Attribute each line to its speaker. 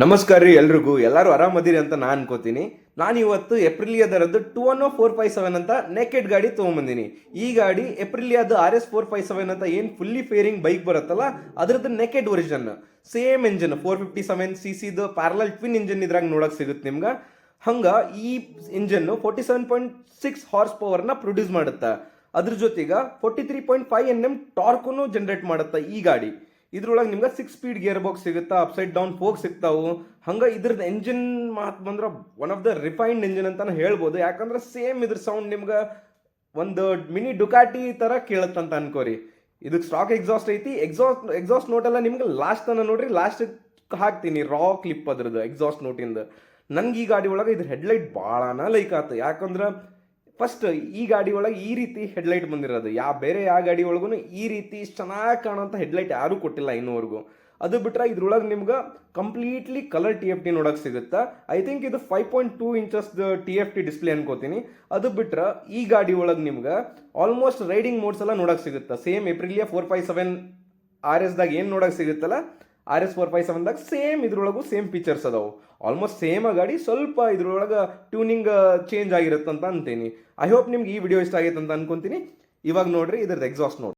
Speaker 1: ನಮಸ್ಕಾರ ರೀ ಎಲ್ರಿಗೂ. ಎಲ್ಲರೂ ಆರಾಮದಿರಿ ಅಂತ ನಾನು ಅನ್ಕೋತೀನಿ. ನಾನು ಇವತ್ತು ಎಪ್ರಿಲಿಯಾದರದ್ದು 210 457 ಅಂತ ನೆಕೆಡ್ ಗಾಡಿ ತೊಗೊಂಬಂದಿನಿ. ಈ ಗಾಡಿ ಎಪ್ರಿಲಿಯಾದ RS 457 ಅಂತ ಏನು ಫುಲ್ಲಿ ಫೇರಿಂಗ್ ಬೈಕ್ ಬರುತ್ತಲ್ಲ ಅದರದ್ದು naked origin. Same engine 457cc parallel twin engine ಇದ್ರಾಗ ನೋಡಕ್ ಸಿಗುತ್ತೆ ನಿಮ್ಗೆ. ಹಂಗ ಈ ಇಂಜಿನ್ 47.6 ಹಾರ್ಸ್ ಪವರ್ನ ಪ್ರೊಡ್ಯೂಸ್ ಮಾಡುತ್ತೆ. ಅದ್ರ ಜೊತೆಗೆ 43.5 NM ಟಾರ್ಕನ್ನು ಜನರೇಟ್ ಮಾಡುತ್ತೆ ಈ ಗಾಡಿ. ಇದ್ರೊಳಗೆ ನಿಮ್ಗೆ 6 ಸ್ಪೀಡ್ ಗೇರ್ ಬಾಕ್ಸ್ ಸಿಗುತ್ತಾ, ಅಪ್ಸೈಡ್ ಡೌನ್ ಫೋಕ್ ಸಿಗ್ತಾವು. ಹಂಗೆ ಇದ್ರದ್ದು ಎಂಜಿನ್ ಮಾತು ಬಂದ್ರೆ one of the refined engine ಅಂತಾನೆ ಹೇಳ್ಬೋದು. ಯಾಕಂದ್ರೆ ಸೇಮ್ ಇದ್ರ ಸೌಂಡ್ ನಿಮ್ಗೆ ಒಂದು ಮಿನಿ ಡುಕಾಟಿ ಥರ ಕೇಳುತ್ತಂತ ಅನ್ಕೋರಿ. ಇದಕ್ಕೆ ಸ್ಟಾಕ್ ಎಕ್ಸಾಸ್ಟ್ ಐತಿ. ಎಕ್ಸಾಸ್ಟ್ ನೋಟ್ ಎಲ್ಲ ನಿಮ್ಗೆ ಲಾಸ್ಟ್ ತನ ನೋಡ್ರಿ, ಲಾಸ್ಟ್ ಹಾಕ್ತೀನಿ ರಾ ಕ್ಲಿಪ್ ಅದ್ರದ್ದು ಎಕ್ಸಾಸ್ಟ್ ನೋಟಿಂದ. ನನ್ಗೆ ಈ ಗಾಡಿ ಒಳಗೆ ಇದ್ರ ಹೆಡ್ಲೈಟ್ ಭಾಳನ ಲೈಕ್ ಆಯ್ತು. ಯಾಕಂದ್ರೆ ಫಸ್ಟ್ ಈ ಗಾಡಿ ಒಳಗೆ ಈ ರೀತಿ ಹೆಡ್ಲೈಟ್ ಬಂದಿರೋದು ಬೇರೆ ಯಾವ ಗಾಡಿ ಒಳಗೂ ಈ ರೀತಿ ಚೆನ್ನಾಗಿ ಕಾಣೋಂಥ ಹೆಡ್ಲೈಟ್ ಯಾರೂ ಕೊಟ್ಟಿಲ್ಲ ಇನ್ನೂವರೆಗೂ. ಅದು ಬಿಟ್ರೆ ಇದ್ರೊಳಗೆ ನಿಮ್ಗೆ ಕಂಪ್ಲೀಟ್ಲಿ ಕಲರ್ TFT ನೋಡೋಕೆ ಸಿಗುತ್ತೆ. ಐ ಥಿಂಕ್ ಇದು 5.2 ಇಂಚಸ್ TFT ಡಿಸ್ಪ್ಲೇ ಅನ್ಕೋತೀನಿ. ಅದು ಬಿಟ್ರೆ ಈ ಗಾಡಿ ಒಳಗೆ ನಿಮ್ಗೆ ಆಲ್ಮೋಸ್ಟ್ ರೈಡಿಂಗ್ ಮೋಡ್ಸ್ ಎಲ್ಲ ನೋಡೋಕೆ ಸಿಗುತ್ತೆ. ಸೇಮ್ ಎಪ್ರಿಲಿಯಾ 457 RSದಾಗ ಏನು ನೋಡೋಕೆ ಸಿಗುತ್ತಲ್ಲ RS 457ದಾಗ ಸೇಮ್ ಇದ್ರೊಳಗೂ ಸೇಮ್ ಫೀಚರ್ಸ್ ಅದಾವು. ಆಲ್ಮೋಸ್ಟ್ ಸೇಮ್ ಗಾಡಿ, ಸ್ವಲ್ಪ ಇದ್ರೊಳಗೆ ಟ್ಯೂನಿಂಗ್ ಚೇಂಜ್ ಆಗಿರುತ್ತೆ ಅಂತ ಅಂತೀನಿ. ಐ ಹೋಪ್ ನಿಮ್ಗೆ ಈ ವಿಡಿಯೋ ಇಷ್ಟ ಆಗೈತೆ ಅಂತ ಅನ್ಕೊಂತೀನಿ. ಇವಾಗ ನೋಡ್ರಿ ಇದ್ರದ್ದು ಎಕ್ಸಾಸ್ಟ್ ನೋಡಿ.